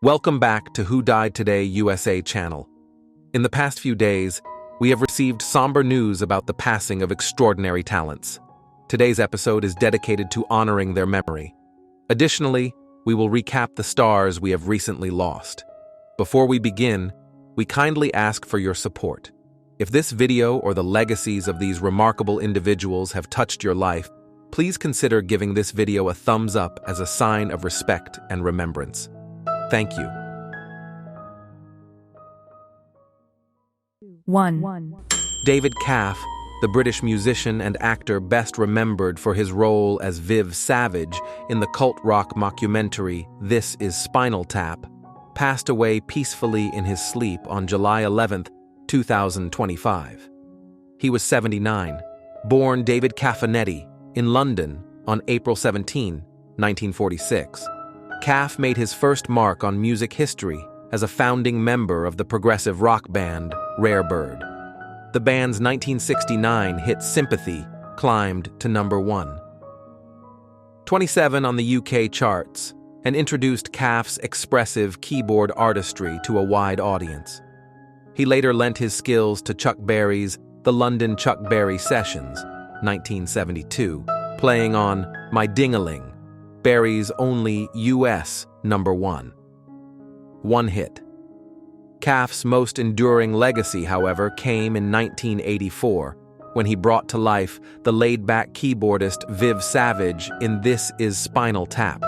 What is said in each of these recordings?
Welcome back to Who Died Today USA channel. In the past few days, we have received somber news about the passing of extraordinary talents. Today's episode is dedicated to honoring their memory. Additionally, we will recap the stars we have recently lost. Before we begin, we kindly ask for your support. If this video or the legacies of these remarkable individuals have touched your life, please consider giving this video a thumbs up as a sign of respect and remembrance. Thank you. 1. David Kaff, the British musician and actor best remembered for his role as Viv Savage in the cult rock mockumentary This Is Spinal Tap, passed away peacefully in his sleep on July 11, 2025. He was 79, born David Kaff in London on April 17, 1946. Kaff made his first mark on music history as a founding member of the progressive rock band Reservoir. The band's 1969 hit Sympathy climbed to number 1. 27 on the UK charts, and introduced Kaff's expressive keyboard artistry to a wide audience. He later lent his skills to Chuck Berry's The London Chuck Berry Sessions, 1972, playing on My Ding-a-Ling, Berry's only US number 1. One hit. Kaff's most enduring legacy, however, came in 1984, when he brought to life the laid-back keyboardist Viv Savage in This Is Spinal Tap.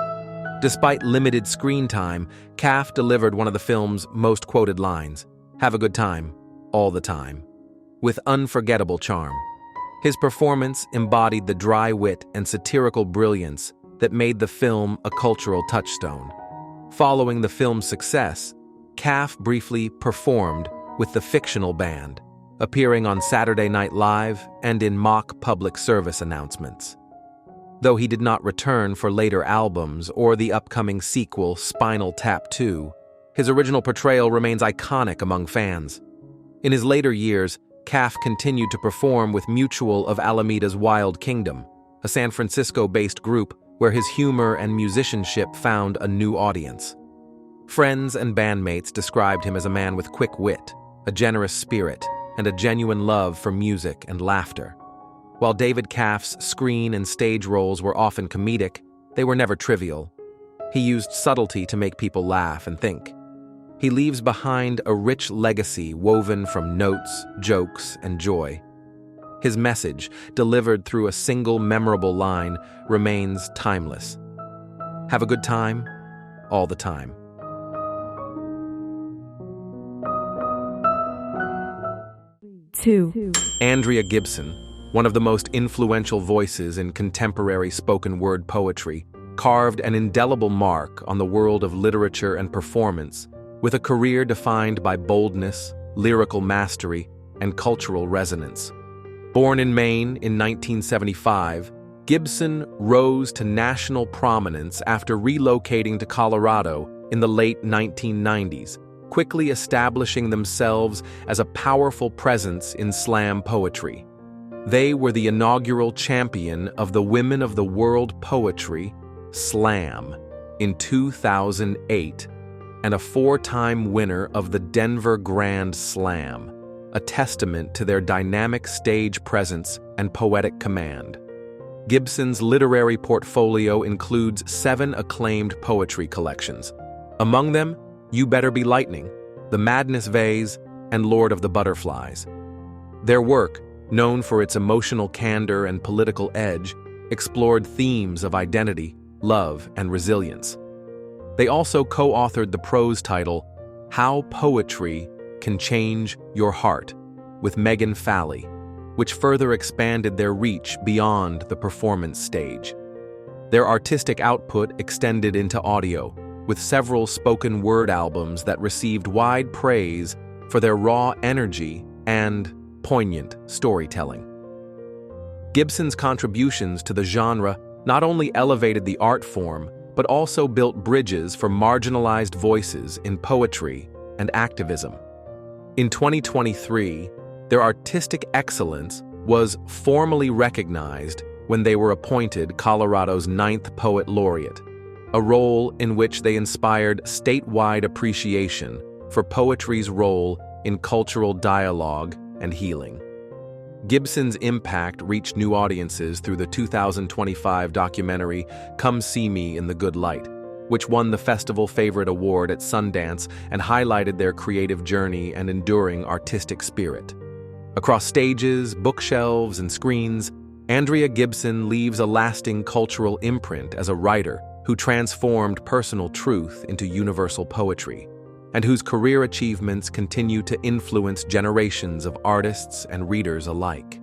Despite limited screen time, Kaff delivered one of the film's most quoted lines, "Have a good time, all the time," with unforgettable charm. His performance embodied the dry wit and satirical brilliance that made the film a cultural touchstone. Following the film's success, Kaff briefly performed with the fictional band, appearing on Saturday Night Live and in mock public service announcements. Though he did not return for later albums or the upcoming sequel Spinal Tap 2, his original portrayal remains iconic among fans. In his later years, Kaff continued to perform with Mutual of Alameda's Wild Kingdom, a San Francisco-based group where his humor and musicianship found a new audience. Friends and bandmates described him as a man with quick wit, a generous spirit, and a genuine love for music and laughter. While David Kaff's screen and stage roles were often comedic, they were never trivial. He used subtlety to make people laugh and think. He leaves behind a rich legacy woven from notes, jokes, and joy. His message, delivered through a single memorable line, remains timeless. Have a good time, all the time. 2. Andrea Gibson, one of the most influential voices in contemporary spoken word poetry, carved an indelible mark on the world of literature and performance, with a career defined by boldness, lyrical mastery, and cultural resonance. Born in Maine in 1975, Gibson rose to national prominence after relocating to Colorado in the late 1990s, quickly establishing themselves as a powerful presence in slam poetry. They were the inaugural champion of the Women of the World Poetry Slam in 2008 and a 4-time winner of the Denver Grand Slam, a testament to their dynamic stage presence and poetic command. Gibson's literary portfolio includes 7 acclaimed poetry collections. Among them, You Better Be Lightning, The Madness Vase, and Lord of the Butterflies. Their work, known for its emotional candor and political edge, explored themes of identity, love, and resilience. They also co-authored the prose title, How Poetry Can Change Your Heart, with Megan Falley, which further expanded their reach beyond the performance stage. Their artistic output extended into audio, with several spoken word albums that received wide praise for their raw energy and poignant storytelling. Gibson's contributions to the genre not only elevated the art form, but also built bridges for marginalized voices in poetry and activism. In 2023, their artistic excellence was formally recognized when they were appointed Colorado's 9th Poet Laureate. a role in which they inspired statewide appreciation for poetry's role in cultural dialogue and healing. Gibson's impact reached new audiences through the 2025 documentary Come See Me in the Good Light, which won the Festival Favorite Award at Sundance and highlighted their creative journey and enduring artistic spirit. Across stages, bookshelves, and screens, Andrea Gibson leaves a lasting cultural imprint as a writer who transformed personal truth into universal poetry, and whose career achievements continue to influence generations of artists and readers alike.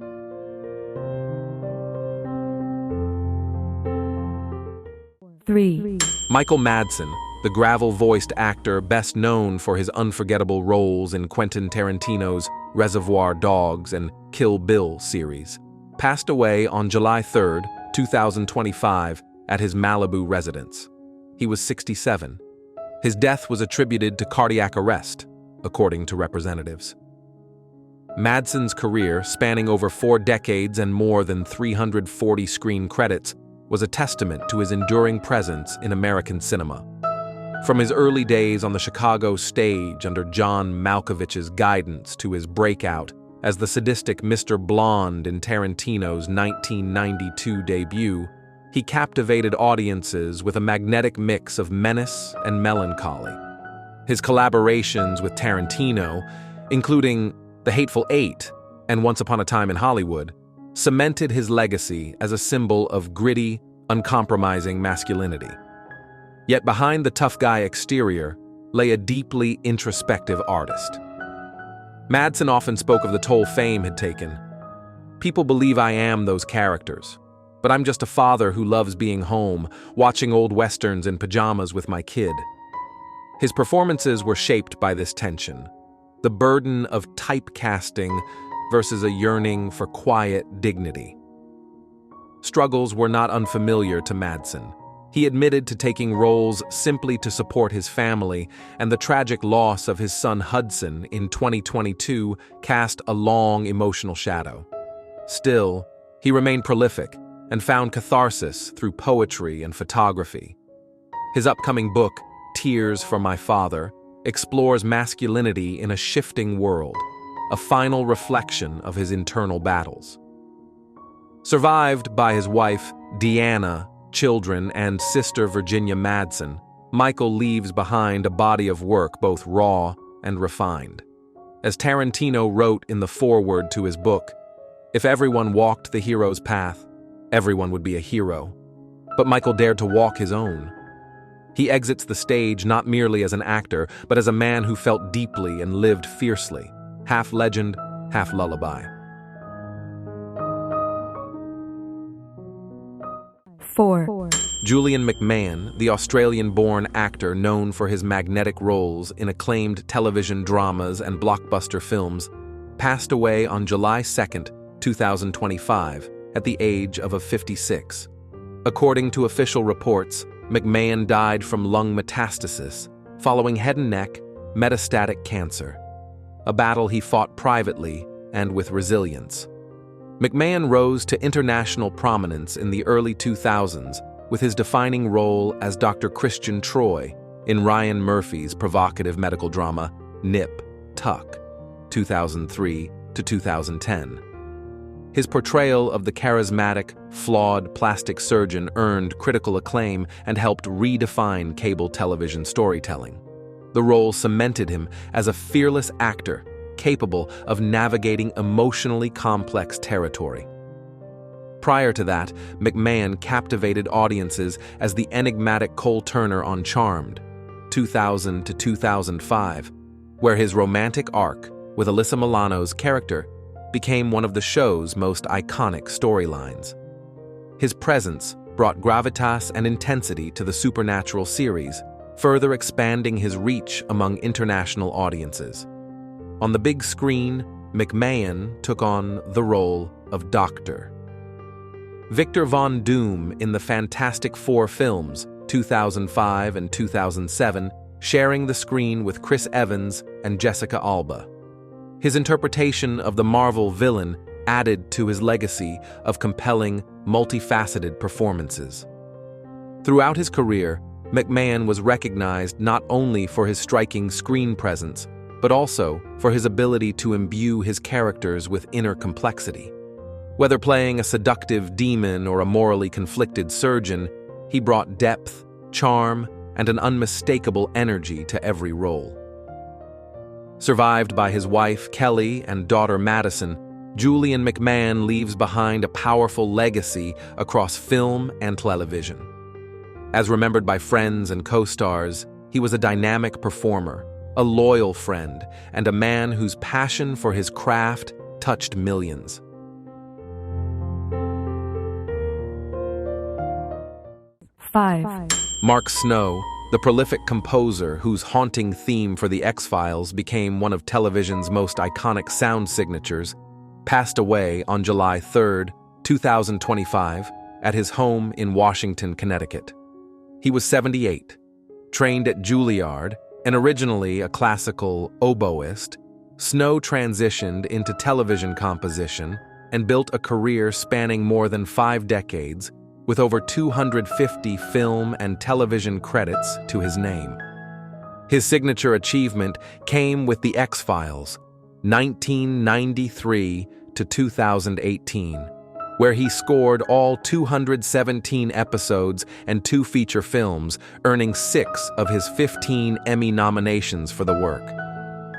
Michael Madsen, the gravel-voiced actor best known for his unforgettable roles in Quentin Tarantino's Reservoir Dogs and Kill Bill series, passed away on July 3, 2025, at his Malibu residence. He was 67. His death was attributed to cardiac arrest, according to representatives. Madsen's career, spanning over 4 decades and more than 340 screen credits, was a testament to his enduring presence in American cinema. From his early days on the Chicago stage under John Malkovich's guidance to his breakout as the sadistic Mr. Blonde in Tarantino's 1992 debut, he captivated audiences with a magnetic mix of menace and melancholy. His collaborations with Tarantino, including The Hateful Eight and Once Upon a Time in Hollywood, cemented his legacy as a symbol of gritty, uncompromising masculinity. Yet behind the tough guy exterior lay a deeply introspective artist. Madsen often spoke of the toll fame had taken. "People believe I am those characters, but I'm just a father who loves being home, watching old westerns in pajamas with my kid." His performances were shaped by this tension, the burden of typecasting versus a yearning for quiet dignity. Struggles were not unfamiliar to Madsen. He admitted to taking roles simply to support his family, and the tragic loss of his son Hudson in 2022 cast a long emotional shadow. Still, he remained prolific and found catharsis through poetry and photography. His upcoming book, Tears for My Father, explores masculinity in a shifting world, a final reflection of his internal battles. Survived by his wife, Deanna, children, and sister Virginia Madsen, Michael leaves behind a body of work both raw and refined. As Tarantino wrote in the foreword to his book, "If everyone walked the hero's path, everyone would be a hero." But Michael dared to walk his own. He exits the stage not merely as an actor, but as a man who felt deeply and lived fiercely, half legend, half lullaby. 4. Julian McMahon, the Australian-born actor known for his magnetic roles in acclaimed television dramas and blockbuster films, passed away on July 2, 2025, at the age of 56. According to official reports, McMahon died from lung metastasis following head and neck metastatic cancer, a battle he fought privately and with resilience. McMahon rose to international prominence in the early 2000s with his defining role as Dr. Christian Troy in Ryan Murphy's provocative medical drama Nip Tuck, 2003 to 2010. His portrayal of the charismatic, flawed plastic surgeon earned critical acclaim and helped redefine cable television storytelling. The role cemented him as a fearless actor capable of navigating emotionally complex territory. Prior to that, McMahon captivated audiences as the enigmatic Cole Turner on Charmed, 2000 to 2005, where his romantic arc with Alyssa Milano's character became one of the show's most iconic storylines. His presence brought gravitas and intensity to the Supernatural series, further expanding his reach among international audiences. On the big screen, McMahon took on the role of Doctor. Victor Von Doom in the Fantastic Four films, 2005 and 2007, sharing the screen with Chris Evans and Jessica Alba. His interpretation of the Marvel villain added to his legacy of compelling, multifaceted performances. Throughout his career, McMahon was recognized not only for his striking screen presence, but also for his ability to imbue his characters with inner complexity. Whether playing a seductive demon or a morally conflicted surgeon, he brought depth, charm, and an unmistakable energy to every role. Survived by his wife, Kelly, and daughter, Madison, Julian McMahon leaves behind a powerful legacy across film and television. As remembered by friends and co-stars, he was a dynamic performer, a loyal friend, and a man whose passion for his craft touched millions. Mark Snow, the prolific composer whose haunting theme for The X-Files became one of television's most iconic sound signatures, passed away on July 3, 2025, at his home in Washington, Connecticut. He was 78, trained at Juilliard, and originally a classical oboist. Snow transitioned into television composition and built a career spanning more than 5 decades, with over 250 film and television credits to his name. His signature achievement came with The X-Files, 1993 to 2018, where he scored all 217 episodes and 2 feature films, earning 6 of his 15 Emmy nominations for the work.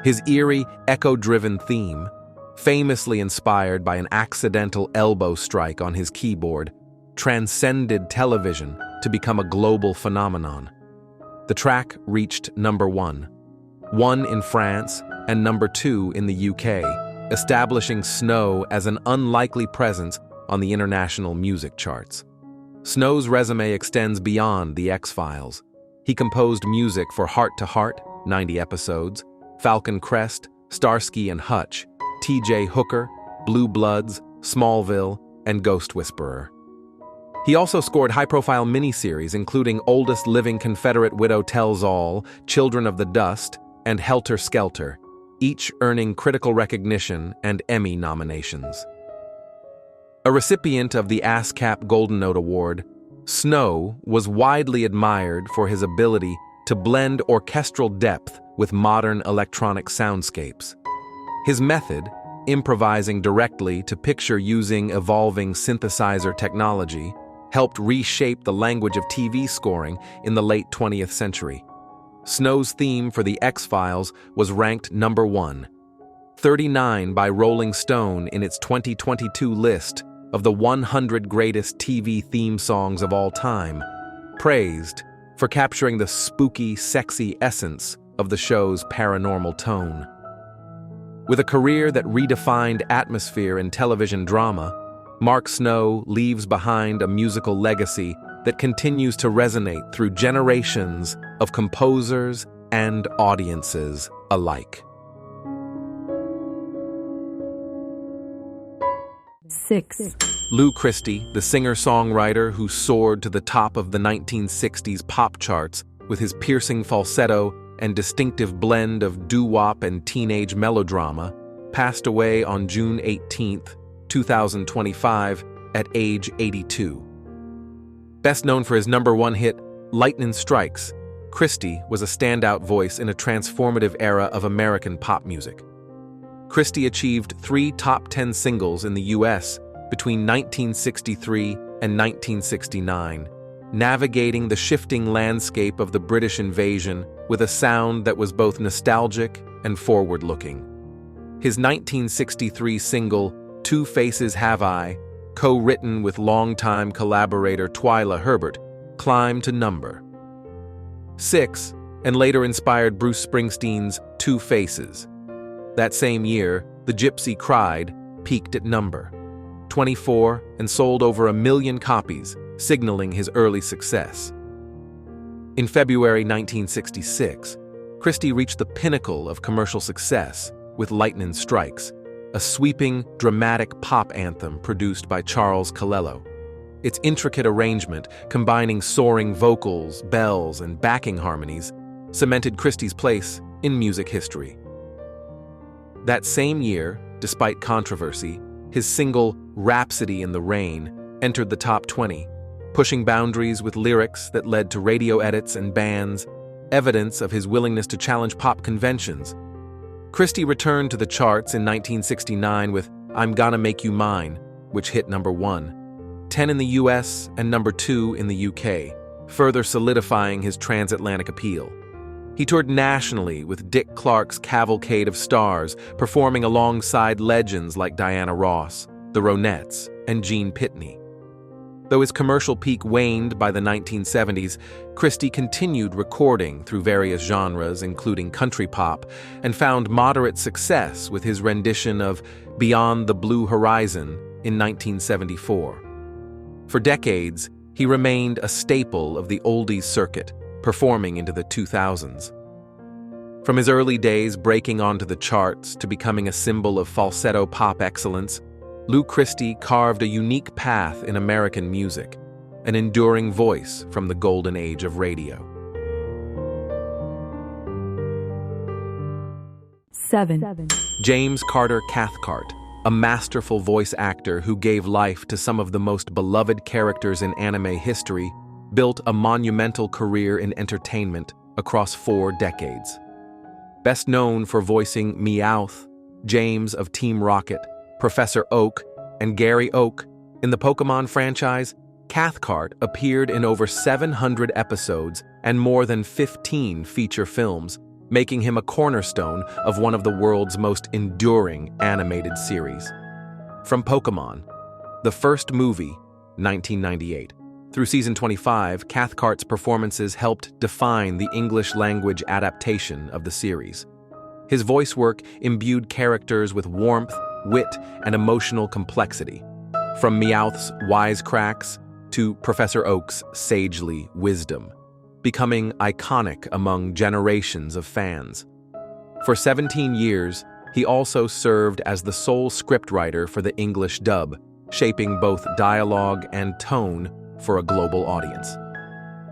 His eerie, echo-driven theme, famously inspired by an accidental elbow strike on his keyboard, transcended television to become a global phenomenon. The track reached number 1 in France and number 2 in the UK, establishing Snow as an unlikely presence on the international music charts. Snow's resume extends beyond The X-Files. He composed music for Heart to Heart, 90 episodes, Falcon Crest, Starsky and Hutch, T.J. Hooker, Blue Bloods, Smallville, and Ghost Whisperer. He also scored high-profile miniseries including Oldest Living Confederate Widow Tells All, Children of the Dust, and Helter Skelter, each earning critical recognition and Emmy nominations. A recipient of the ASCAP Golden Note Award, Snow was widely admired for his ability to blend orchestral depth with modern electronic soundscapes. His method, improvising directly to picture using evolving synthesizer technology, helped reshape the language of TV scoring in the late 20th century. Snow's theme for The X-Files was ranked number 1, 39 by Rolling Stone in its 2022 list of the 100 greatest TV theme songs of all time, praised for capturing the spooky, sexy essence of the show's paranormal tone. With a career that redefined atmosphere in television drama, Mark Snow leaves behind a musical legacy that continues to resonate through generations of composers and audiences alike. 6. Lou Christie, the singer-songwriter who soared to the top of the 1960s pop charts with his piercing falsetto and distinctive blend of doo-wop and teenage melodrama, passed away on June 18, 2025, at age 82. Best known for his number 1 hit, Lightnin' Strikes, Christie was a standout voice in a transformative era of American pop music. Christie achieved 3 top 10 singles in the U.S. between 1963 and 1969, navigating the shifting landscape of the British invasion with a sound that was both nostalgic and forward-looking. His 1963 single, Two Faces Have I, co-written with longtime collaborator Twyla Herbert, climbed to number 6 and later inspired Bruce Springsteen's Two Faces. That same year, The Gypsy Cried peaked at number 24 and sold over 1 million copies, signaling his early success. In February 1966, Christie reached the pinnacle of commercial success with Lightnin' Strikes, a sweeping, dramatic pop anthem produced by Charles Calello. Its intricate arrangement, combining soaring vocals, bells, and backing harmonies, cemented Christie's place in music history. That same year, despite controversy, his single Rhapsody in the Rain entered the top 20, pushing boundaries with lyrics that led to radio edits and bans, evidence of his willingness to challenge pop conventions. Christie returned to the charts in 1969 with I'm Gonna Make You Mine, which hit number 1, 10 in the US and number 2 in the UK, further solidifying his transatlantic appeal. He toured nationally with Dick Clark's Cavalcade of Stars, performing alongside legends like Diana Ross, the Ronettes, and Gene Pitney. Though his commercial peak waned by the 1970s, Christie continued recording through various genres, including country pop, and found moderate success with his rendition of Beyond the Blue Horizon in 1974. For decades, he remained a staple of the oldies circuit, performing into the 2000s. From his early days breaking onto the charts to becoming a symbol of falsetto pop excellence, Lou Christie carved a unique path in American music, an enduring voice from the golden age of radio. 7. James Carter Cathcart, a masterful voice actor who gave life to some of the most beloved characters in anime history, built a monumental career in entertainment across 4 decades. Best known for voicing Meowth, James of Team Rocket, Professor Oak, and Gary Oak in the Pokemon franchise, Cathcart appeared in over 700 episodes and more than 15 feature films, making him a cornerstone of one of the world's most enduring animated series. From Pokemon, the first movie, 1998, through season 25, Cathcart's performances helped define the English language adaptation of the series. His voice work imbued characters with warmth, wit, and emotional complexity, from Meowth's wisecracks to Professor Oak's sagely wisdom, becoming iconic among generations of fans. For 17 years, he also served as the sole scriptwriter for the English dub, shaping both dialogue and tone for a global audience.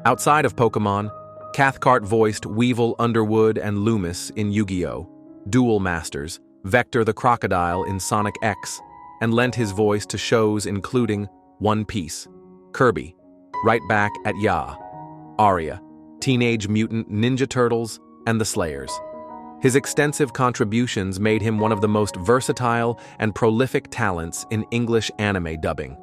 Outside of Pokemon, Cathcart voiced Weevil Underwood and Loomis in Yu-Gi-Oh!, Duel Masters, Vector the Crocodile in Sonic X, and lent his voice to shows including One Piece, Kirby, Right Back at Ya, Aria, Teenage Mutant Ninja Turtles, and The Slayers. His extensive contributions made him one of the most versatile and prolific talents in English anime dubbing.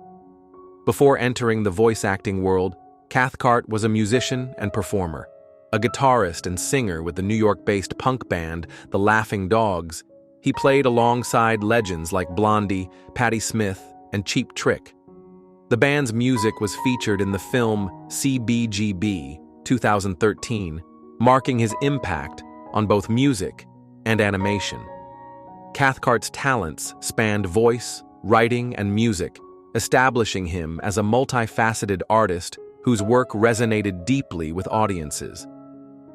Before entering the voice acting world, Cathcart was a musician and performer. A guitarist and singer with the New York-based punk band The Laughing Dogs, he played alongside legends like Blondie, Patti Smith, and Cheap Trick. The band's music was featured in the film CBGB 2013, marking his impact on both music and animation. Cathcart's talents spanned voice, writing, and music, establishing him as a multifaceted artist whose work resonated deeply with audiences.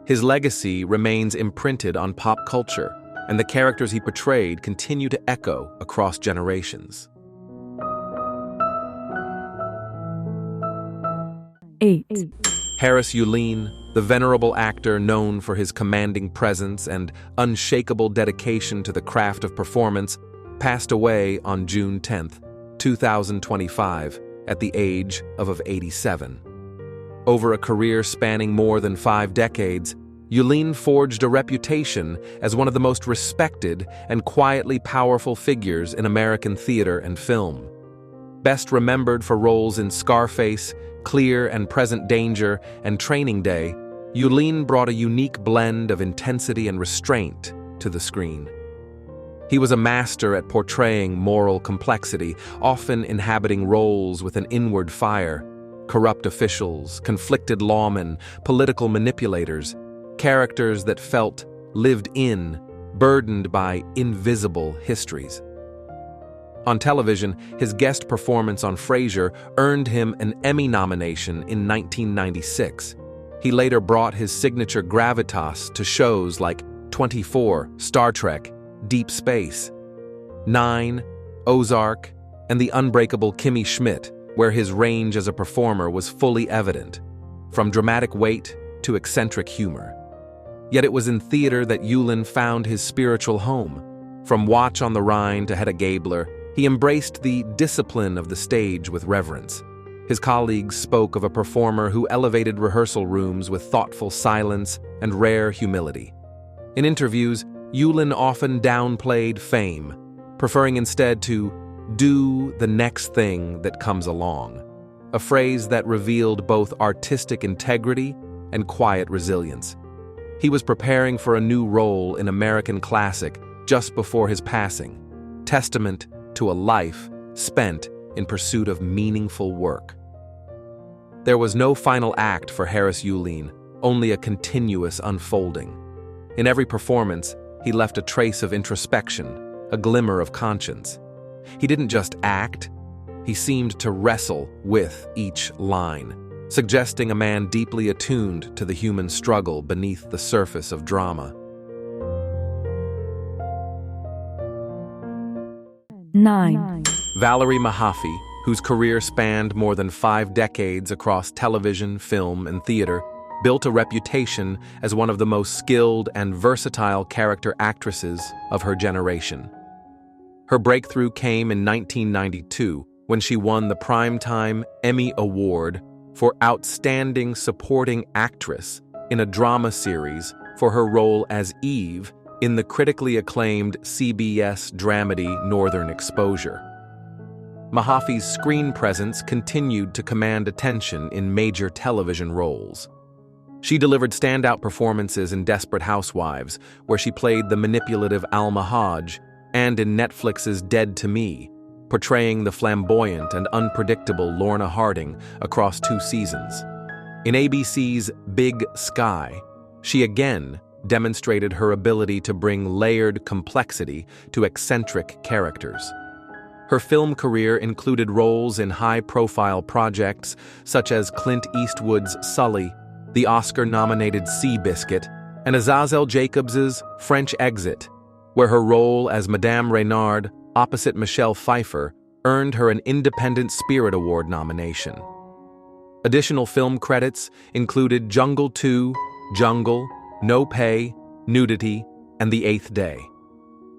His legacy remains imprinted on pop culture, and the characters he portrayed continue to echo across generations. 8. Harris Yulin, the venerable actor known for his commanding presence and unshakable dedication to the craft of performance, passed away on June 10, 2025, at the age of 87. Over a career spanning more than 5 decades, Yulin forged a reputation as one of the most respected and quietly powerful figures in American theater and film. Best remembered for roles in Scarface, Clear and Present Danger, and Training Day, Yulin brought a unique blend of intensity and restraint to the screen. He was a master at portraying moral complexity, often inhabiting roles with an inward fire: corrupt officials, conflicted lawmen, political manipulators, characters that felt lived in, burdened by invisible histories. On television, his guest performance on Frasier earned him an Emmy nomination in 1996. He later brought his signature gravitas to shows like 24, Star Trek, Deep Space, 9, Ozark, and The Unbreakable Kimmy Schmidt, where his range as a performer was fully evident, from dramatic weight to eccentric humor. Yet it was in theater that Yulin found his spiritual home. From Watch on the Rhine to Hedda Gabler, he embraced the discipline of the stage with reverence. His colleagues spoke of a performer who elevated rehearsal rooms with thoughtful silence and rare humility. In interviews, Julian often downplayed fame, preferring instead to do the next thing that comes along, a phrase that revealed both artistic integrity and quiet resilience. He was preparing for a new role in American classic just before his passing, testament to a life spent in pursuit of meaningful work. There was no final act for Harris Julian, only a continuous unfolding. In every performance, he left a trace of introspection, a glimmer of conscience. He didn't just act, he seemed to wrestle with each line, suggesting a man deeply attuned to the human struggle beneath the surface of drama. 9. Valerie Mahaffey, whose career spanned more than 5 decades across television, film, and theater, built a reputation as one of the most skilled and versatile character actresses of her generation. Her breakthrough came in 1992 when she won the Primetime Emmy Award for Outstanding Supporting Actress in a drama series for her role as Eve in the critically acclaimed CBS dramedy Northern Exposure. Mahaffey's screen presence continued to command attention in major television roles. She delivered standout performances in Desperate Housewives, where she played the manipulative Alma Hodge, and in Netflix's Dead to Me, portraying the flamboyant and unpredictable Lorna Harding across 2 seasons. In ABC's Big Sky, she again demonstrated her ability to bring layered complexity to eccentric characters. Her film career included roles in high-profile projects such as Clint Eastwood's Sully, the Oscar-nominated Seabiscuit, and Azazel Jacobs's French Exit, where her role as Madame Reynard opposite Michelle Pfeiffer earned her an Independent Spirit Award nomination. Additional film credits included Jungle 2, Jungle, No Pay, Nudity, and The Eighth Day.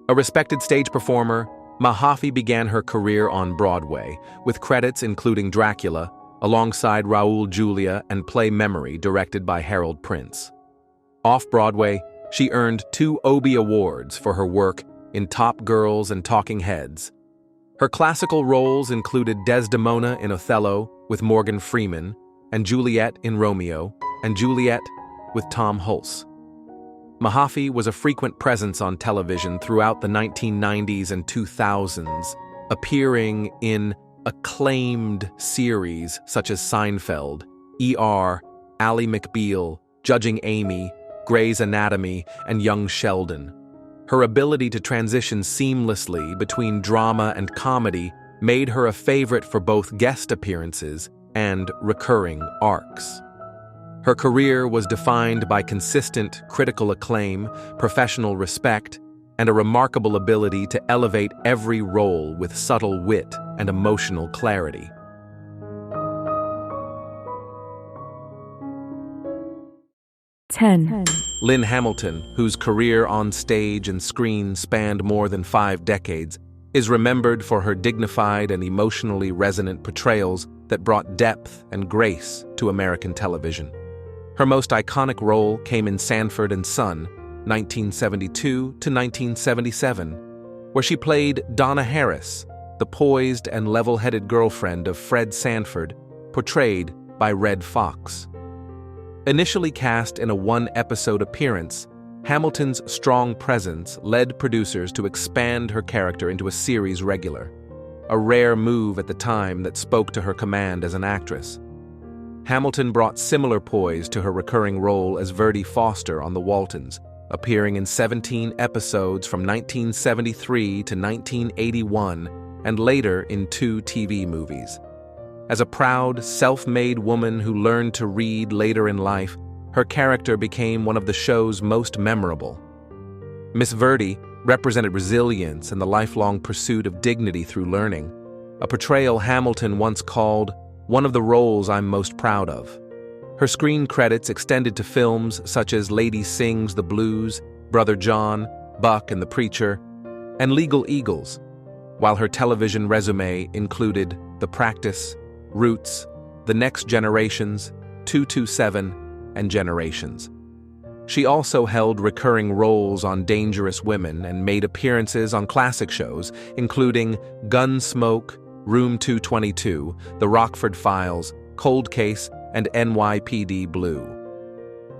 A respected stage performer, Mahaffey began her career on Broadway, with credits including Dracula, alongside Raul Julia and Play Memory, directed by Harold Prince. Off-Broadway, she earned 2 Obie Awards for her work in Top Girls and Talking Heads. Her classical roles included Desdemona in Othello with Morgan Freeman, and Juliet in Romeo, and Juliet with Tom Hulce. Mahaffey was a frequent presence on television throughout the 1990s and 2000s, appearing in acclaimed series such as Seinfeld, ER, Ally McBeal, Judging Amy, Grey's Anatomy, and Young Sheldon. Her ability to transition seamlessly between drama and comedy made her a favorite for both guest appearances and recurring arcs. Her career was defined by consistent critical acclaim, professional respect, and a remarkable ability to elevate every role with subtle wit and emotional clarity. Lynn Hamilton, whose career on stage and screen spanned more than 5 decades, is remembered for her dignified and emotionally resonant portrayals that brought depth and grace to American television. Her most iconic role came in Sanford and Son, 1972 to 1977, where she played Donna Harris, the poised and level-headed girlfriend of Fred Sanford, portrayed by Redd Foxx. Initially cast in a 1-episode appearance, Hamilton's strong presence led producers to expand her character into a series regular, a rare move at the time that spoke to her command as an actress. Hamilton brought similar poise to her recurring role as Verdie Foster on The Waltons, appearing in 17 episodes from 1973 to 1981 and later in 2 TV movies. As a proud, self-made woman who learned to read later in life, her character became one of the show's most memorable. Miss Verdie represented resilience and the lifelong pursuit of dignity through learning, a portrayal Hamilton once called one of the roles I'm most proud of. Her screen credits extended to films such as Lady Sings the Blues, Brother John, Buck and the Preacher, and Legal Eagles, while her television resume included The Practice, Roots, The Next Generations, 227, and Generations. She also held recurring roles on Dangerous Women and made appearances on classic shows, including Gunsmoke, Room 222, The Rockford Files, Cold Case, and NYPD Blue.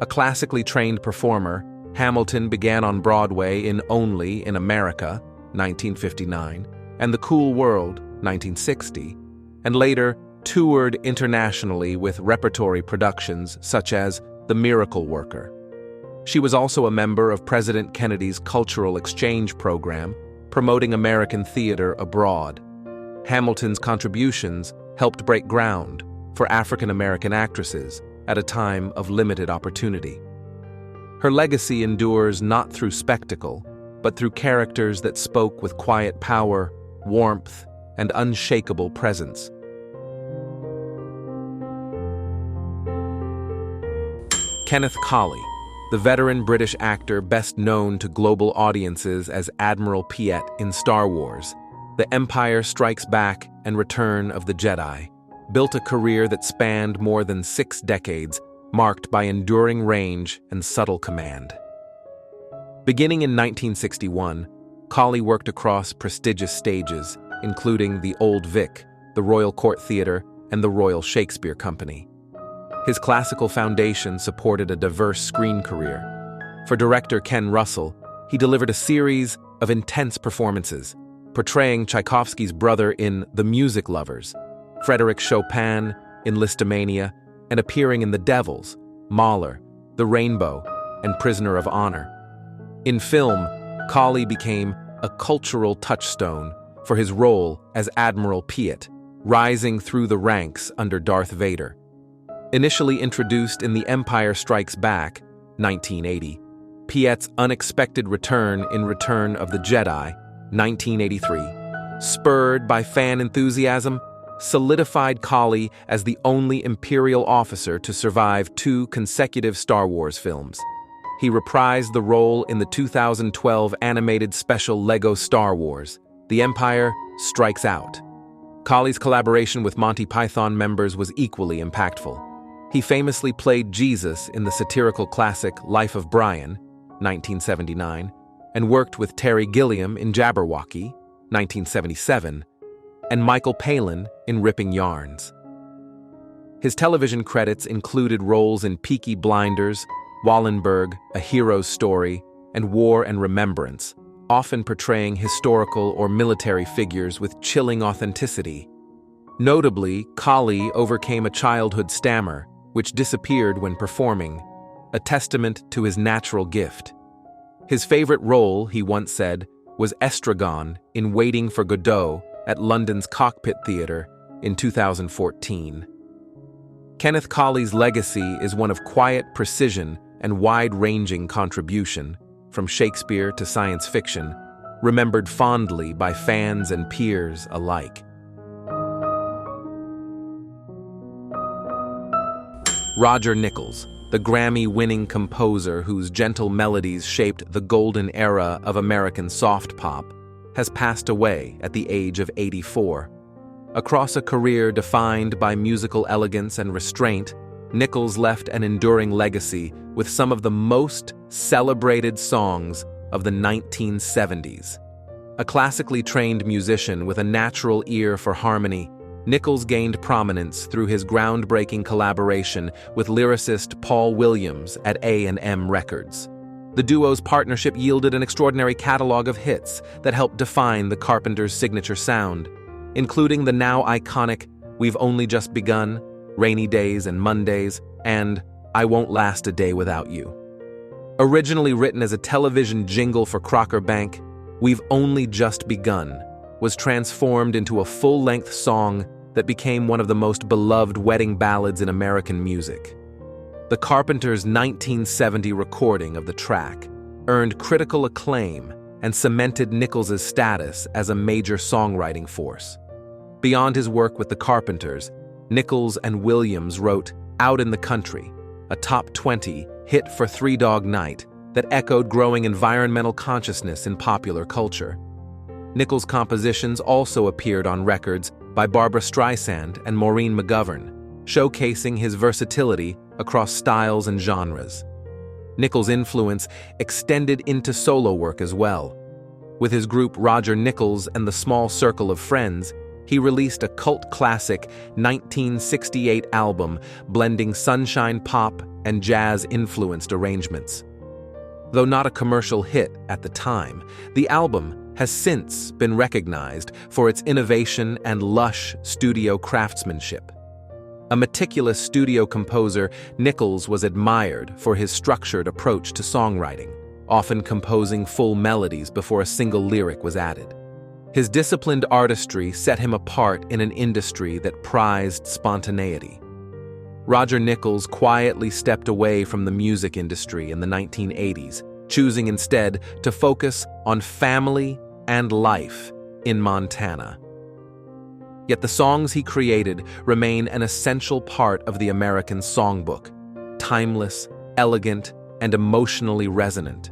A classically trained performer, Hamilton began on Broadway in Only in America, 1959, and The Cool World, 1960, and later toured internationally with repertory productions such as The Miracle Worker. She was also a member of President Kennedy's Cultural Exchange Program, promoting American theater abroad. Hamilton's contributions helped break ground for African American actresses at a time of limited opportunity. Her legacy endures not through spectacle, but through characters that spoke with quiet power, warmth, and unshakable presence. Kenneth Colley, the veteran British actor best known to global audiences as Admiral Piet in Star Wars, The Empire Strikes Back and Return of the Jedi, built a career that spanned more than 6 decades, marked by enduring range and subtle command. Beginning in 1961, Colley worked across prestigious stages, including the Old Vic, the Royal Court Theatre, and the Royal Shakespeare Company. His classical foundation supported a diverse screen career. For director Ken Russell, he delivered a series of intense performances, portraying Tchaikovsky's brother in The Music Lovers, Frédéric Chopin in Listomania, and appearing in The Devils, Mahler, The Rainbow, and Prisoner of Honor. In film, Colley became a cultural touchstone for his role as Admiral Piet, rising through the ranks under Darth Vader. Initially introduced in The Empire Strikes Back, 1980, Piet's unexpected return in Return of the Jedi, 1983, spurred by fan enthusiasm, solidified Colley as the only Imperial officer to survive 2 consecutive Star Wars films. He reprised the role in the 2012 animated special Lego Star Wars, The Empire Strikes Out. Colley's collaboration with Monty Python members was equally impactful. He famously played Jesus in the satirical classic Life of Brian, 1979, and worked with Terry Gilliam in Jabberwocky, 1977, and Michael Palin in Ripping Yarns. His television credits included roles in Peaky Blinders, Wallenberg, A Hero's Story, and War and Remembrance, often portraying historical or military figures with chilling authenticity. Notably, Colley overcame a childhood stammer, which disappeared when performing, a testament to his natural gift. His favorite role, he once said, was Estragon in Waiting for Godot at London's Cockpit Theatre in 2014. Kenneth Colley's legacy is one of quiet precision and wide-ranging contribution, from Shakespeare to science fiction, remembered fondly by fans and peers alike. Roger Nichols, the Grammy-winning composer whose gentle melodies shaped the golden era of American soft pop, has passed away at the age of 84. Across a career defined by musical elegance and restraint, Nichols left an enduring legacy with some of the most celebrated songs of the 1970s. A classically trained musician with a natural ear for harmony, Nichols gained prominence through his groundbreaking collaboration with lyricist Paul Williams at A&M Records. The duo's partnership yielded an extraordinary catalog of hits that helped define the Carpenters' signature sound, including the now iconic We've Only Just Begun, Rainy Days and Mondays, and I Won't Last a Day Without You. Originally written as a television jingle for Crocker Bank, We've Only Just Begun was transformed into a full-length song that became one of the most beloved wedding ballads in American music. The Carpenters' 1970 recording of the track earned critical acclaim and cemented Nichols' status as a major songwriting force. Beyond his work with the Carpenters, Nichols and Williams wrote Out in the Country, a top 20 hit for Three Dog Night that echoed growing environmental consciousness in popular culture. Nichols' compositions also appeared on records by Barbra Streisand and Maureen McGovern, showcasing his versatility across styles and genres. Nichols' influence extended into solo work as well. With his group Roger Nichols and the Small Circle of Friends, he released a cult classic 1968 album blending sunshine pop and jazz-influenced arrangements. Though not a commercial hit at the time, the album has since been recognized for its innovation and lush studio craftsmanship. A meticulous studio composer, Nichols was admired for his structured approach to songwriting, often composing full melodies before a single lyric was added. His disciplined artistry set him apart in an industry that prized spontaneity. Roger Nichols quietly stepped away from the music industry in the 1980s, choosing instead to focus on family and life in Montana. Yet the songs he created remain an essential part of the American songbook, timeless, elegant, and emotionally resonant.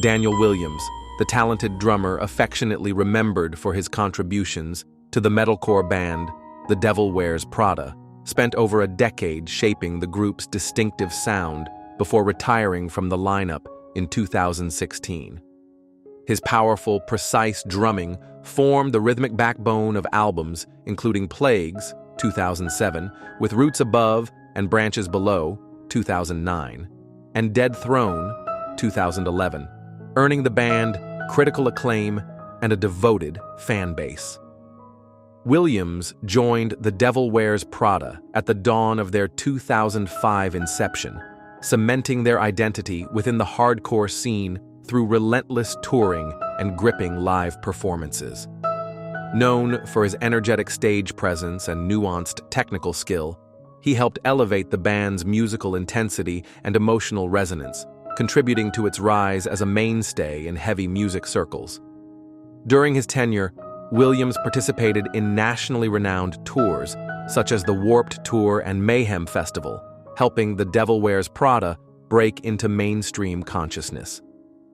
Daniel Williams, the talented drummer affectionately remembered for his contributions to the metalcore band The Devil Wears Prada, spent over a decade shaping the group's distinctive sound before retiring from the lineup in 2016. His powerful, precise drumming formed the rhythmic backbone of albums including Plagues, 2007, With Roots Above and Branches Below, 2009, and Dead Throne, 2011, earning the band critical acclaim and a devoted fan base. Williams joined The Devil Wears Prada at the dawn of their 2005 inception, cementing their identity within the hardcore scene through relentless touring and gripping live performances. Known for his energetic stage presence and nuanced technical skill, he helped elevate the band's musical intensity and emotional resonance, contributing to its rise as a mainstay in heavy music circles. During his tenure, Williams participated in nationally renowned tours, such as the Warped Tour and Mayhem Festival, helping The Devil Wears Prada break into mainstream consciousness.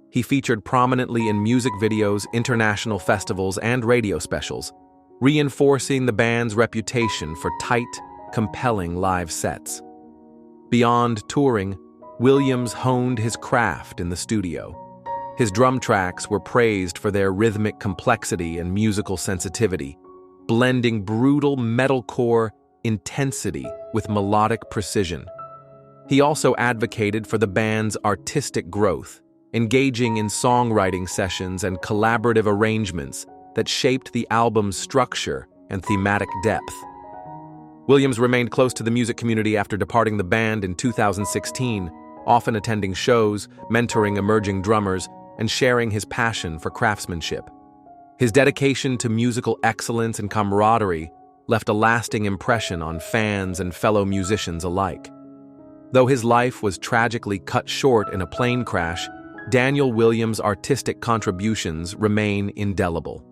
He featured prominently in music videos, international festivals, and radio specials, reinforcing the band's reputation for tight, compelling live sets. Beyond touring, Williams honed his craft in the studio. His drum tracks were praised for their rhythmic complexity and musical sensitivity, blending brutal metalcore intensity with melodic precision. He also advocated for the band's artistic growth, engaging in songwriting sessions and collaborative arrangements that shaped the album's structure and thematic depth. Williams remained close to the music community after departing the band in 2016, often attending shows, mentoring emerging drummers, and sharing his passion for craftsmanship. His dedication to musical excellence and camaraderie left a lasting impression on fans and fellow musicians alike. Though his life was tragically cut short in a plane crash, Daniel Williams' artistic contributions remain indelible.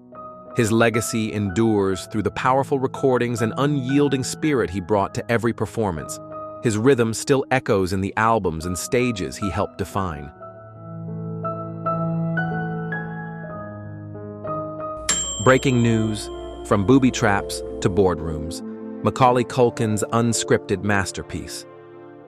His legacy endures through the powerful recordings and unyielding spirit he brought to every performance. His rhythm still echoes in the albums and stages he helped define. Breaking news, from booby traps to boardrooms, Macaulay Culkin's unscripted masterpiece.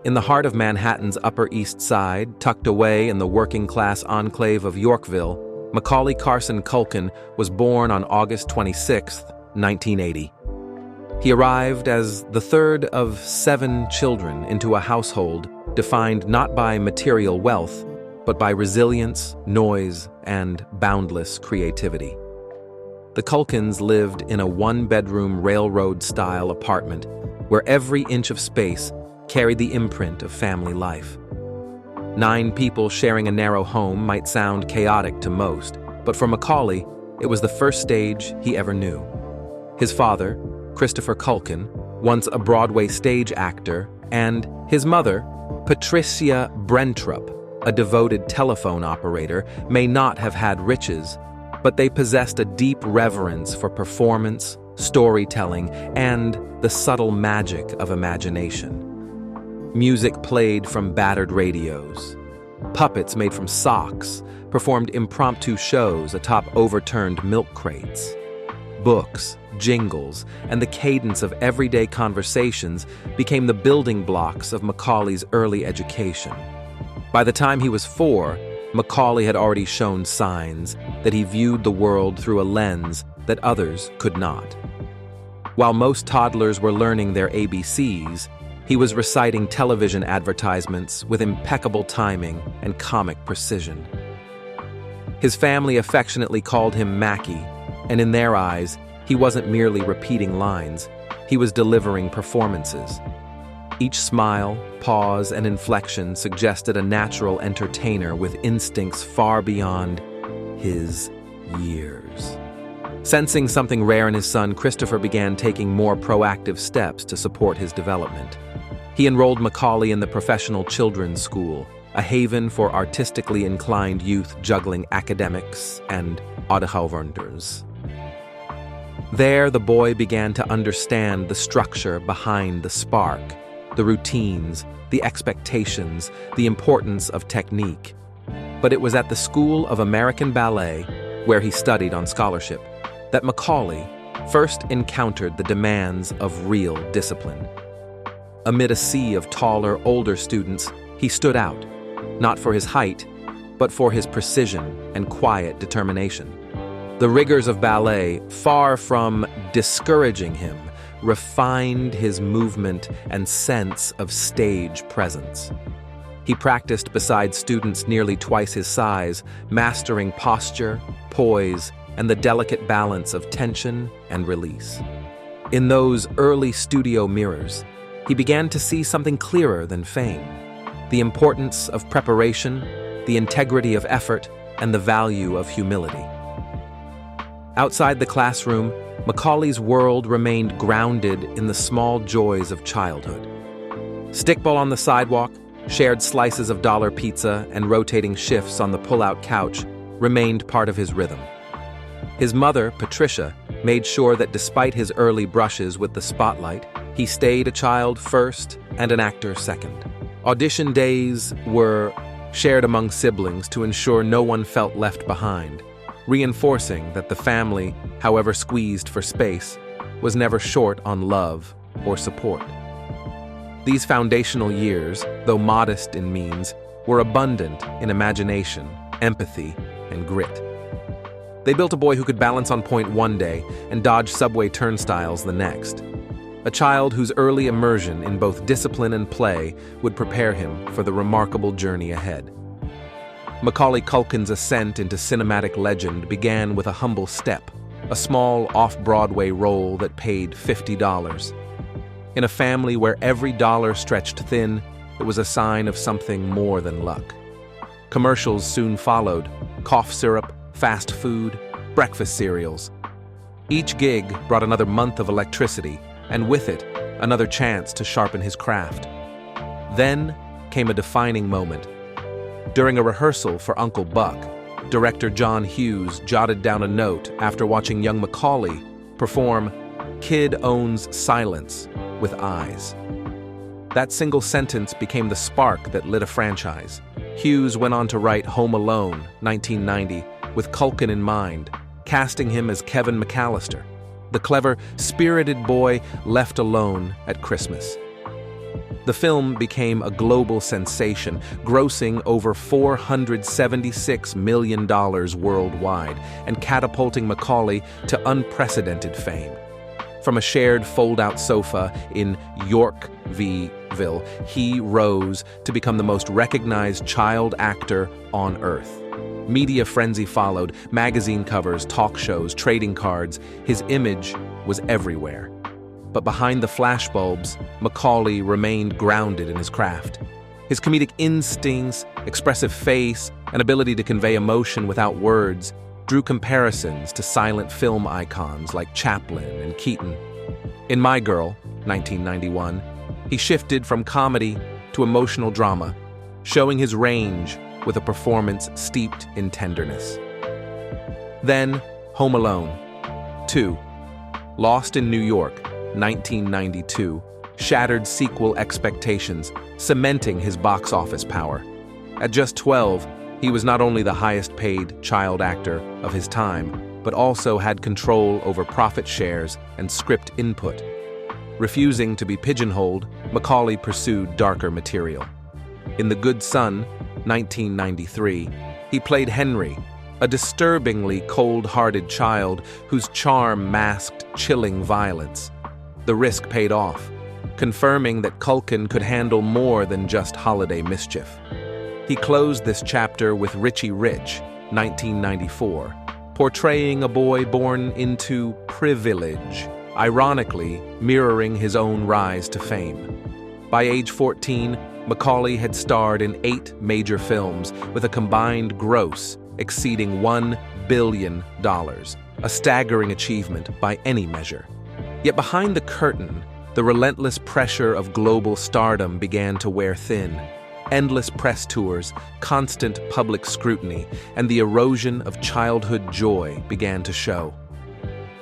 In the heart of Manhattan's Upper East Side, tucked away in the working-class enclave of Yorkville, Macaulay Carson Culkin was born on August 26, 1980. He arrived as the third of 7 children into a household defined not by material wealth, but by resilience, noise, and boundless creativity. The Culkins lived in a 1-bedroom railroad-style apartment where every inch of space carried the imprint of family life. 9 people sharing a narrow home might sound chaotic to most, but for Macaulay, it was the first stage he ever knew. His father, Christopher Culkin, once a Broadway stage actor, and his mother, Patricia Brentrup, a devoted telephone operator, may not have had riches, but they possessed a deep reverence for performance, storytelling, and the subtle magic of imagination. Music played from battered radios. Puppets made from socks performed impromptu shows atop overturned milk crates. Books, jingles, and the cadence of everyday conversations became the building blocks of Macaulay's early education. By the time he was 4, Macaulay had already shown signs that he viewed the world through a lens that others could not. While most toddlers were learning their ABCs, he was reciting television advertisements with impeccable timing and comic precision. His family affectionately called him Mackie, and in their eyes, he wasn't merely repeating lines, he was delivering performances. Each smile, pause, and inflection suggested a natural entertainer with instincts far beyond his years. Sensing something rare in his son, Christopher began taking more proactive steps to support his development. He enrolled Macaulay in the Professional Children's School, a haven for artistically inclined youth juggling academics and oudejaarswonders. There, the boy began to understand the structure behind the spark, the routines, the expectations, the importance of technique. But it was at the School of American Ballet, where he studied on scholarship, that Macaulay first encountered the demands of real discipline. Amid a sea of taller, older students, he stood out, not for his height, but for his precision and quiet determination. The rigors of ballet, far from discouraging him, refined his movement and sense of stage presence. He practiced beside students nearly twice his size, mastering posture, poise, and the delicate balance of tension and release. In those early studio mirrors, he began to see something clearer than fame: the importance of preparation, the integrity of effort, and the value of humility. Outside the classroom, Macaulay's world remained grounded in the small joys of childhood. Stickball on the sidewalk, shared slices of dollar pizza, and rotating shifts on the pull-out couch remained part of his rhythm. His mother, Patricia, made sure that despite his early brushes with the spotlight, he stayed a child first and an actor second. Audition days were shared among siblings to ensure no one felt left behind, reinforcing that the family, however squeezed for space, was never short on love or support. These foundational years, though modest in means, were abundant in imagination, empathy, and grit. They built a boy who could balance on point one day and dodge subway turnstiles the next. A child whose early immersion in both discipline and play would prepare him for the remarkable journey ahead. Macaulay Culkin's ascent into cinematic legend began with a humble step, a small off-Broadway role that paid $50. In a family where every dollar stretched thin, it was a sign of something more than luck. Commercials soon followed: cough syrup, fast food, breakfast cereals. Each gig brought another month of electricity, and with it, another chance to sharpen his craft. Then came a defining moment. During a rehearsal for Uncle Buck, director John Hughes jotted down a note after watching young Macaulay perform "Kid owns silence with eyes." That single sentence became the spark that lit a franchise. Hughes went on to write Home Alone, 1990, with Culkin in mind, casting him as Kevin McAllister, the clever, spirited boy left alone at Christmas. The film became a global sensation, grossing over $476 million worldwide and catapulting Macaulay to unprecedented fame. From a shared fold-out sofa in Yorkville, he rose to become the most recognized child actor on Earth. Media frenzy followed: magazine covers, talk shows, trading cards. His image was everywhere. But behind the flashbulbs, Macaulay remained grounded in his craft. His comedic instincts, expressive face, and ability to convey emotion without words drew comparisons to silent film icons like Chaplin and Keaton. In My Girl, 1991, he shifted from comedy to emotional drama, showing his range with a performance steeped in tenderness. Then, Home Alone 2, Lost in New York, 1992, shattered sequel expectations, cementing his box office power. At just 12, he was not only the highest-paid child actor of his time, but also had control over profit shares and script input. Refusing to be pigeonholed, Macaulay pursued darker material. In The Good Son, 1993, he played Henry, a disturbingly cold-hearted child whose charm masked chilling violence. The risk paid off, confirming that Culkin could handle more than just holiday mischief. He closed this chapter with Richie Rich, 1994, portraying a boy born into privilege, ironically mirroring his own rise to fame. By age 14, Macaulay had starred in 8 major films with a combined gross exceeding $1 billion, a staggering achievement by any measure. Yet behind the curtain, the relentless pressure of global stardom began to wear thin. Endless press tours, constant public scrutiny, and the erosion of childhood joy began to show.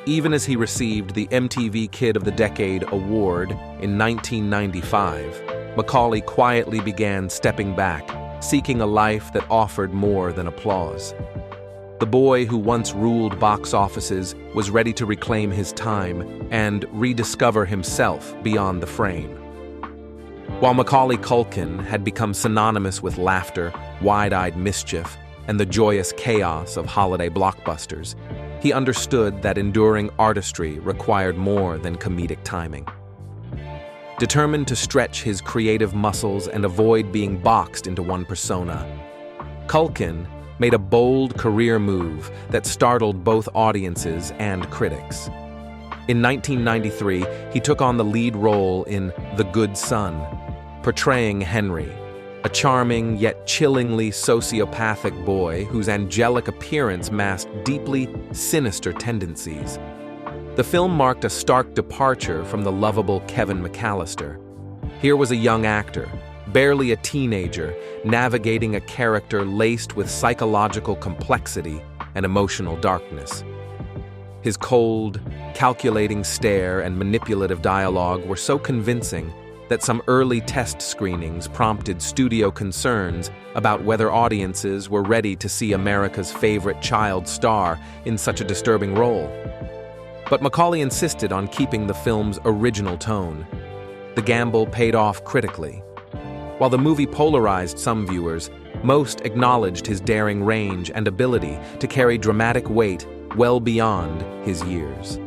Even as he received the MTV Kid of the Decade award in 1995, Macaulay quietly began stepping back, seeking a life that offered more than applause. The boy who once ruled box offices was ready to reclaim his time and rediscover himself beyond the frame. While Macaulay Culkin had become synonymous with laughter, wide-eyed mischief, and the joyous chaos of holiday blockbusters, he understood that enduring artistry required more than comedic timing. Determined to stretch his creative muscles and avoid being boxed into one persona, Culkin made a bold career move that startled both audiences and critics. In 1993, he took on the lead role in The Good Son, portraying Henry, a charming yet chillingly sociopathic boy whose angelic appearance masked deeply sinister tendencies. The film marked a stark departure from the lovable Kevin McAllister. Here was a young actor, barely a teenager, navigating a character laced with psychological complexity and emotional darkness. His cold, calculating stare and manipulative dialogue were so convincing that some early test screenings prompted studio concerns about whether audiences were ready to see America's favorite child star in such a disturbing role. But Macaulay insisted on keeping the film's original tone. The gamble paid off critically. While the movie polarized some viewers, most acknowledged his daring range and ability to carry dramatic weight well beyond his years.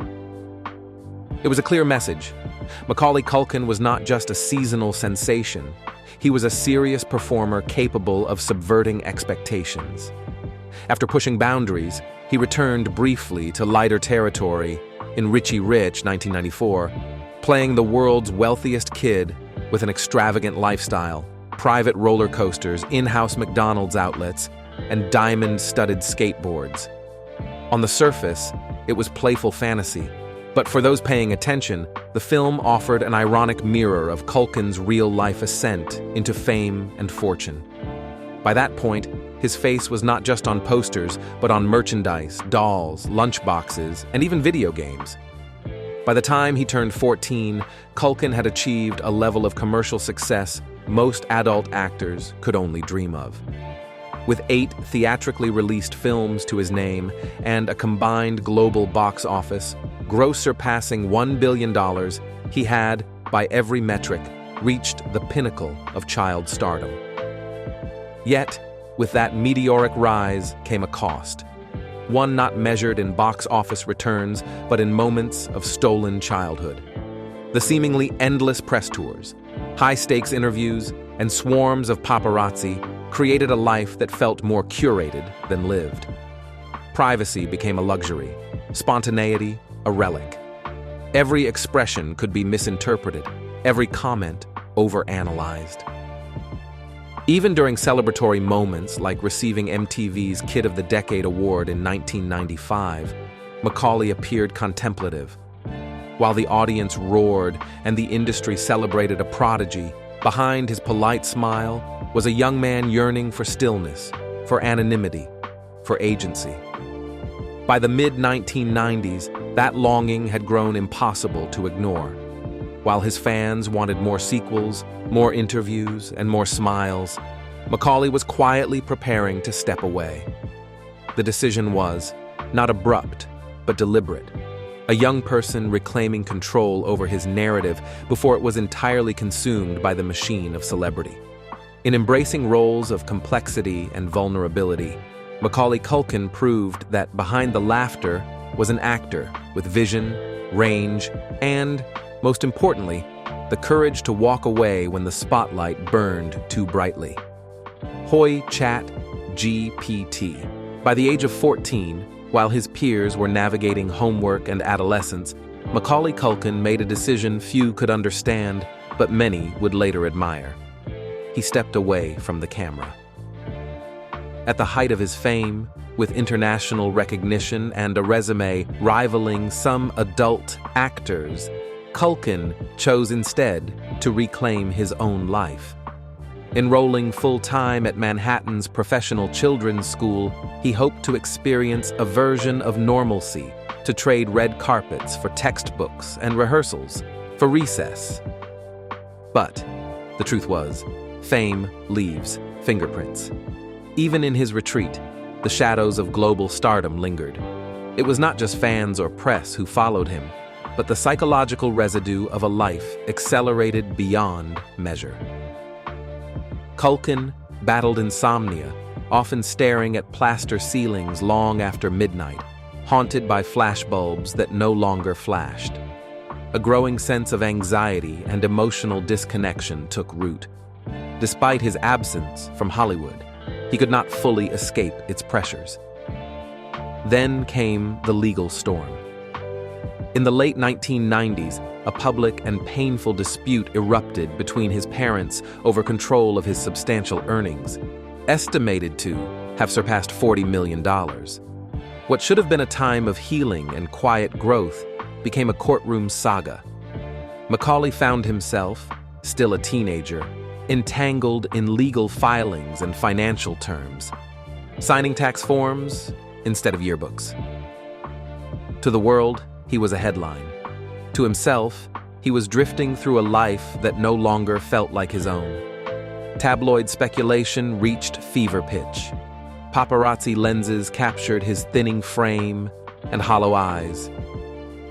It was a clear message. Macaulay Culkin was not just a seasonal sensation. He was a serious performer capable of subverting expectations. After pushing boundaries, he returned briefly to lighter territory in Richie Rich, 1994, playing the world's wealthiest kid with an extravagant lifestyle, private roller coasters, in-house McDonald's outlets, and diamond-studded skateboards. On the surface, it was playful fantasy, but for those paying attention, the film offered an ironic mirror of Culkin's real-life ascent into fame and fortune. By that point, his face was not just on posters, but on merchandise, dolls, lunchboxes, and even video games. By the time he turned 14, Culkin had achieved a level of commercial success most adult actors could only dream of. With 8 theatrically released films to his name and a combined global box office, gross surpassing $1 billion, he had, by every metric, reached the pinnacle of child stardom. Yet, with that meteoric rise came a cost. One not measured in box office returns, but in moments of stolen childhood. The seemingly endless press tours, high-stakes interviews, and swarms of paparazzi created a life that felt more curated than lived. Privacy became a luxury, spontaneity a relic. Every expression could be misinterpreted, every comment overanalyzed. Even during celebratory moments like receiving MTV's Kid of the Decade award in 1995, Macaulay appeared contemplative. While the audience roared and the industry celebrated a prodigy, behind his polite smile was a young man yearning for stillness, for anonymity, for agency. By the mid-1990s, that longing had grown impossible to ignore. While his fans wanted more sequels, more interviews, and more smiles, Macaulay was quietly preparing to step away. The decision was not abrupt, but deliberate. A young person reclaiming control over his narrative before it was entirely consumed by the machine of celebrity. In embracing roles of complexity and vulnerability, Macaulay Culkin proved that behind the laughter was an actor with vision, range, and, most importantly, the courage to walk away when the spotlight burned too brightly. Hoy Chat GPT. By the age of 14, while his peers were navigating homework and adolescence, Macaulay Culkin made a decision few could understand, but many would later admire. He stepped away from the camera. At the height of his fame, with international recognition and a resume rivaling some adult actors, Culkin chose instead to reclaim his own life. Enrolling full-time at Manhattan's professional children's school, he hoped to experience a version of normalcy, to trade red carpets for textbooks and rehearsals, for recess. But the truth was, fame leaves fingerprints. Even in his retreat, the shadows of global stardom lingered. It was not just fans or press who followed him, but the psychological residue of a life accelerated beyond measure. Culkin battled insomnia, often staring at plaster ceilings long after midnight, haunted by flashbulbs that no longer flashed. A growing sense of anxiety and emotional disconnection took root. Despite his absence from Hollywood, he could not fully escape its pressures. Then came the legal storm. In the late 1990s, a public and painful dispute erupted between his parents over control of his substantial earnings, estimated to have surpassed $40 million. What should have been a time of healing and quiet growth became a courtroom saga. Macaulay found himself, still a teenager, entangled in legal filings and financial terms, signing tax forms instead of yearbooks. To the world, he was a headline. To himself, he was drifting through a life that no longer felt like his own. Tabloid speculation reached fever pitch. Paparazzi lenses captured his thinning frame and hollow eyes.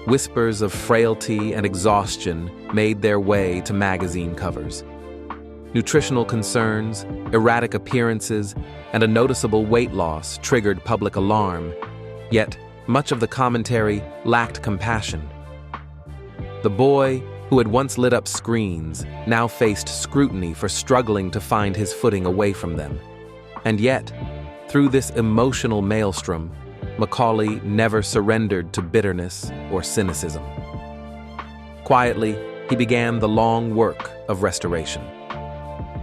Whispers of frailty and exhaustion made their way to magazine covers. Nutritional concerns, erratic appearances, and a noticeable weight loss triggered public alarm, yet much of the commentary lacked compassion. The boy, who had once lit up screens, now faced scrutiny for struggling to find his footing away from them. And yet, through this emotional maelstrom, Macaulay never surrendered to bitterness or cynicism. Quietly, he began the long work of restoration.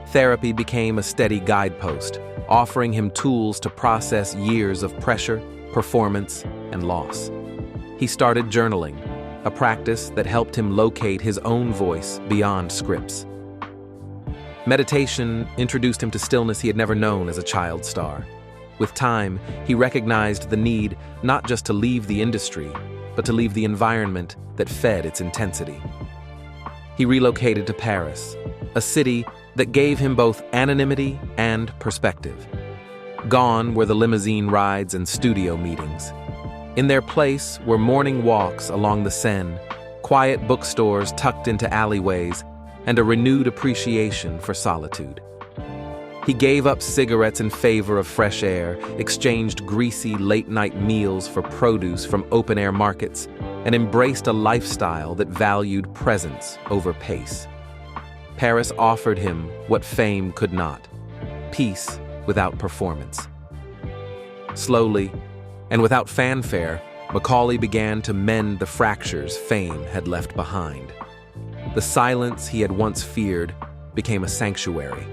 Therapy became a steady guidepost, offering him tools to process years of pressure, performance, and loss. He started journaling, a practice that helped him locate his own voice beyond scripts. Meditation introduced him to stillness he had never known as a child star. With time, he recognized the need not just to leave the industry, but to leave the environment that fed its intensity. He relocated to Paris, a city that gave him both anonymity and perspective. Gone were the limousine rides and studio meetings. In their place were morning walks along the Seine, quiet bookstores tucked into alleyways, and a renewed appreciation for solitude. He gave up cigarettes in favor of fresh air, exchanged greasy late-night meals for produce from open-air markets, and embraced a lifestyle that valued presence over pace. Paris offered him what fame could not: peace without performance. Slowly, and without fanfare, Macaulay began to mend the fractures fame had left behind. The silence he had once feared became a sanctuary.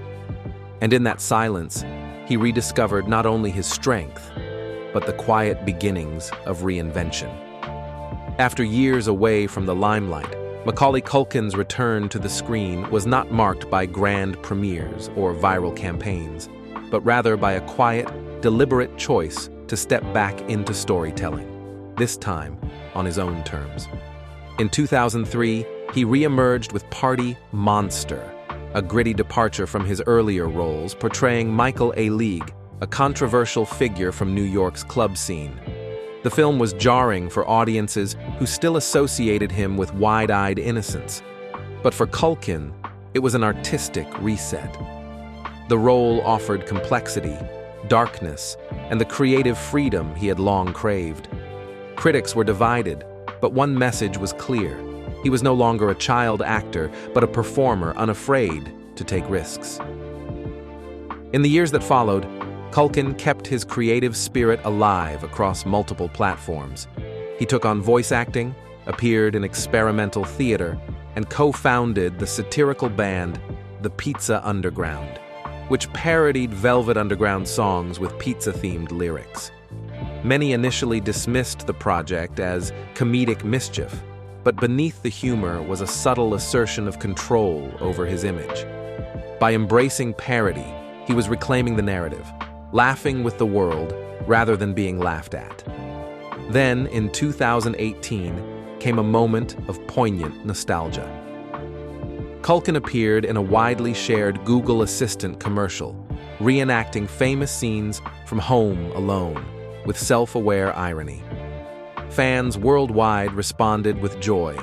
And in that silence, he rediscovered not only his strength, but the quiet beginnings of reinvention. After years away from the limelight, Macaulay Culkin's return to the screen was not marked by grand premieres or viral campaigns, but rather by a quiet, deliberate choice to step back into storytelling, this time on his own terms. In 2003, he re-emerged with Party Monster, a gritty departure from his earlier roles, portraying Michael a controversial figure from New York's club scene. The film was jarring for audiences who still associated him with wide-eyed innocence. But for Culkin, it was an artistic reset. The role offered complexity, darkness, and the creative freedom he had long craved. Critics were divided, but one message was clear. He was no longer a child actor, but a performer unafraid to take risks. In the years that followed, Culkin kept his creative spirit alive across multiple platforms. He took on voice acting, appeared in experimental theater, and co-founded the satirical band The Pizza Underground, which parodied Velvet Underground songs with pizza-themed lyrics. Many initially dismissed the project as comedic mischief, but beneath the humor was a subtle assertion of control over his image. By embracing parody, he was reclaiming the narrative, laughing with the world rather than being laughed at. Then, in 2018, came a moment of poignant nostalgia. Culkin appeared in a widely shared Google Assistant commercial, reenacting famous scenes from Home Alone, with self-aware irony. Fans worldwide responded with joy,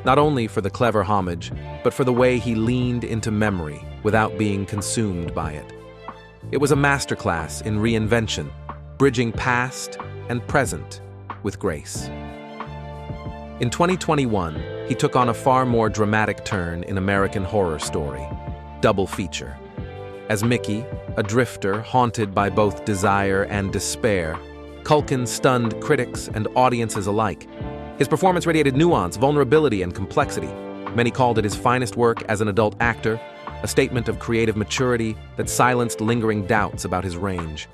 not only for the clever homage, but for the way he leaned into memory without being consumed by it. It was a masterclass in reinvention, bridging past and present with grace. In 2021, he took on a far more dramatic turn in American Horror Story, double feature. As Mickey, a drifter haunted by both desire and despair, Culkin stunned critics and audiences alike. His performance radiated nuance, vulnerability, and complexity. Many called it his finest work as an adult actor, a statement of creative maturity that silenced lingering doubts about his range.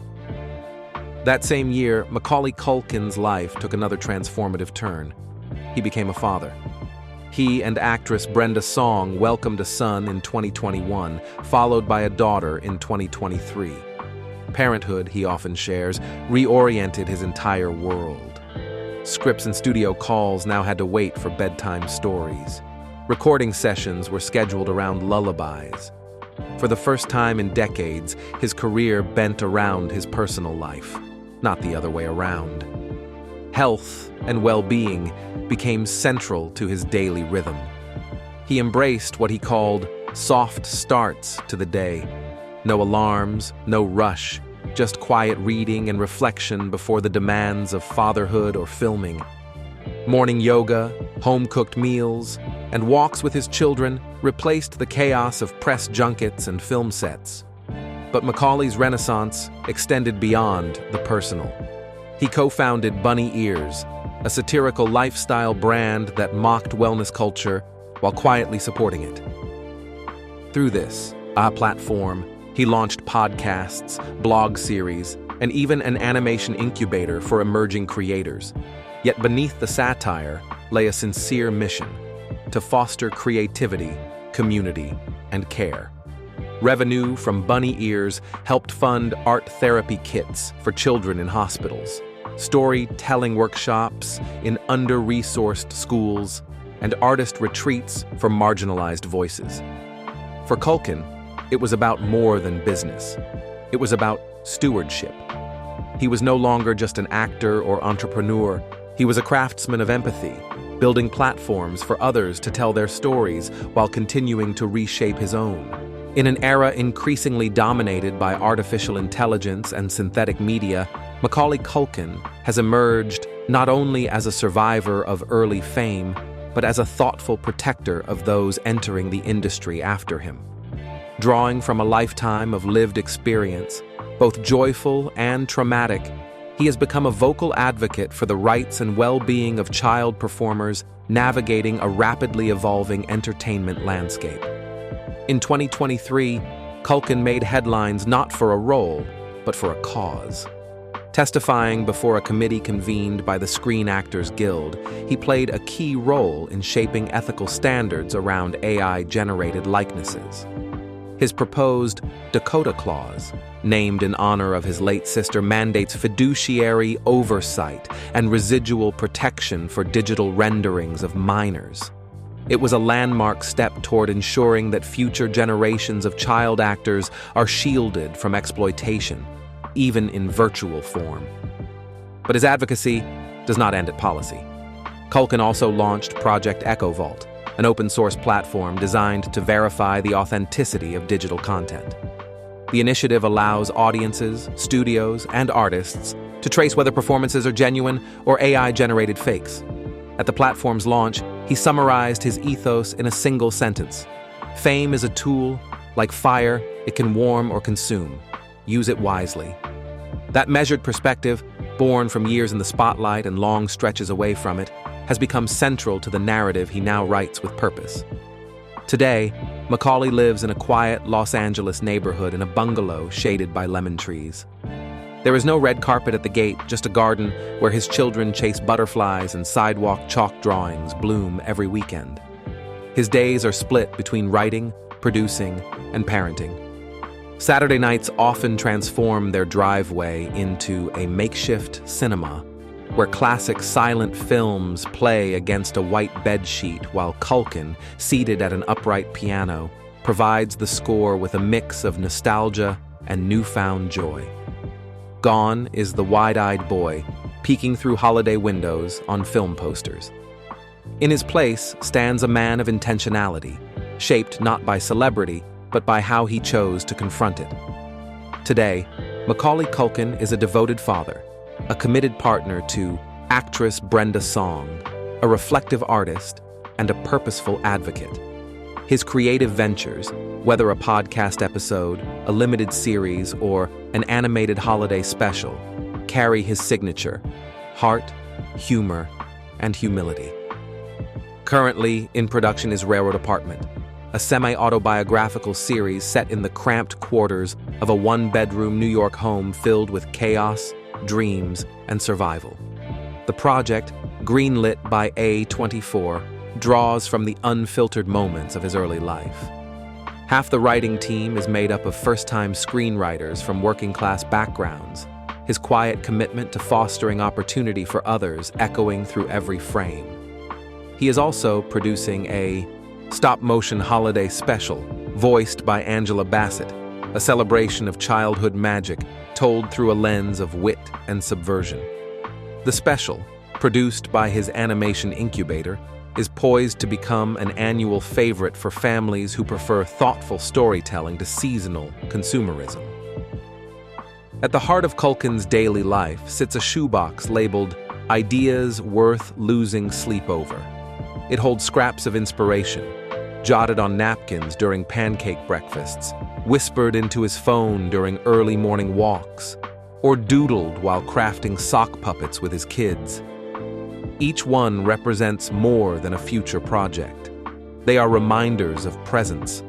That same year, Macaulay Culkin's life took another transformative turn. He became a father. He and actress Brenda Song welcomed a son in 2021, followed by a daughter in 2023. Parenthood, he often shares, reoriented his entire world. Scripts and studio calls now had to wait for bedtime stories. Recording sessions were scheduled around lullabies. For the first time in decades, his career bent around his personal life, not the other way around. Health and well-being became central to his daily rhythm. He embraced what he called soft starts to the day. No alarms, no rush, just quiet reading and reflection before the demands of fatherhood or filming. Morning yoga, home-cooked meals, and walks with his children replaced the chaos of press junkets and film sets. But Macaulay's renaissance extended beyond the personal. He co-founded Bunny Ears, a satirical lifestyle brand that mocked wellness culture while quietly supporting it. Through this platform, he launched podcasts, blog series, and even an animation incubator for emerging creators. Yet beneath the satire lay a sincere mission: to foster creativity, community, and care. Revenue from Bunny Ears helped fund art therapy kits for children in hospitals, storytelling workshops in under-resourced schools, and artist retreats for marginalized voices. For Culkin, it was about more than business. It was about stewardship. He was no longer just an actor or entrepreneur. He was a craftsman of empathy, building platforms for others to tell their stories while continuing to reshape his own. In an era increasingly dominated by artificial intelligence and synthetic media, Macaulay Culkin has emerged not only as a survivor of early fame, but as a thoughtful protector of those entering the industry after him. Drawing from a lifetime of lived experience, both joyful and traumatic, he has become a vocal advocate for the rights and well-being of child performers navigating a rapidly evolving entertainment landscape. In 2023, Culkin made headlines not for a role, but for a cause. Testifying before a committee convened by the Screen Actors Guild, he played a key role in shaping ethical standards around AI-generated likenesses. His proposed Dakota Clause, named in honor of his late sister, mandates fiduciary oversight and residual protection for digital renderings of minors. It was a landmark step toward ensuring that future generations of child actors are shielded from exploitation, even in virtual form. But his advocacy does not end at policy. Culkin also launched Project Echo Vault, an open-source platform designed to verify the authenticity of digital content. The initiative allows audiences, studios, and artists to trace whether performances are genuine or AI-generated fakes. At the platform's launch, he summarized his ethos in a single sentence. Fame is a tool. Like fire, it can warm or consume. Use it wisely. That measured perspective, born from years in the spotlight and long stretches away from it, has become central to the narrative he now writes with purpose. Today, Macaulay lives in a quiet Los Angeles neighborhood in a bungalow shaded by lemon trees. There is no red carpet at the gate, just a garden where his children chase butterflies and sidewalk chalk drawings bloom every weekend. His days are split between writing, producing, and parenting. Saturday nights often transform their driveway into a makeshift cinema where classic silent films play against a white bedsheet while Culkin, seated at an upright piano, provides the score with a mix of nostalgia and newfound joy. Gone is the wide-eyed boy, peeking through holiday windows on film posters. In his place stands a man of intentionality, shaped not by celebrity, but by how he chose to confront it. Today, Macaulay Culkin is a devoted father, a committed partner to actress Brenda Song, a reflective artist, and a purposeful advocate. His creative ventures, whether a podcast episode, a limited series, or an animated holiday special, carry his signature: heart, humor, and humility. Currently in production is Railroad Apartment, a semi-autobiographical series set in the cramped quarters of a one-bedroom New York home filled with chaos, dreams, and survival. The project, greenlit by A24, draws from the unfiltered moments of his early life. Half the writing team is made up of first-time screenwriters from working-class backgrounds, his quiet commitment to fostering opportunity for others echoing through every frame. He is also producing a stop-motion holiday special, voiced by Angela Bassett, a celebration of childhood magic told through a lens of wit and subversion. The special, produced by his animation incubator, is poised to become an annual favorite for families who prefer thoughtful storytelling to seasonal consumerism. At the heart of Culkin's daily life sits a shoebox labeled "Ideas Worth Losing Sleep Over." It holds scraps of inspiration, jotted on napkins during pancake breakfasts, whispered into his phone during early morning walks, or doodled while crafting sock puppets with his kids. Each one represents more than a future project. They are reminders of presence,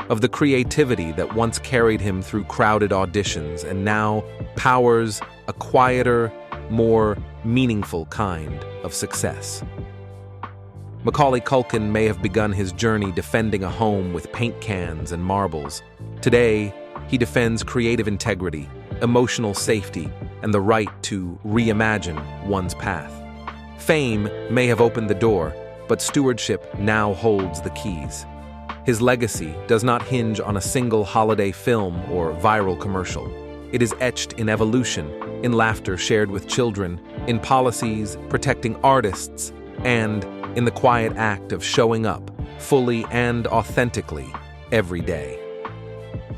of the creativity that once carried him through crowded auditions and now powers a quieter, more meaningful kind of success. Macaulay Culkin may have begun his journey defending a home with paint cans and marbles. Today, he defends creative integrity, emotional safety, and the right to reimagine one's path. Fame may have opened the door, but stewardship now holds the keys. His legacy does not hinge on a single holiday film or viral commercial. It is etched in evolution, in laughter shared with children, in policies protecting artists, and in the quiet act of showing up, fully and authentically, every day.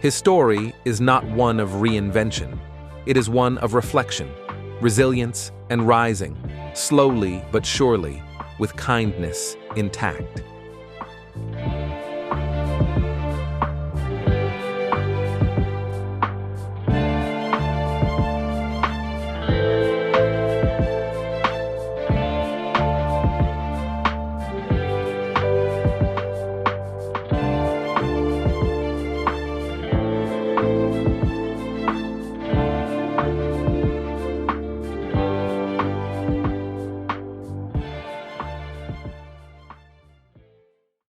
His story is not one of reinvention. It is one of reflection, resilience, and rising, slowly but surely, with kindness intact.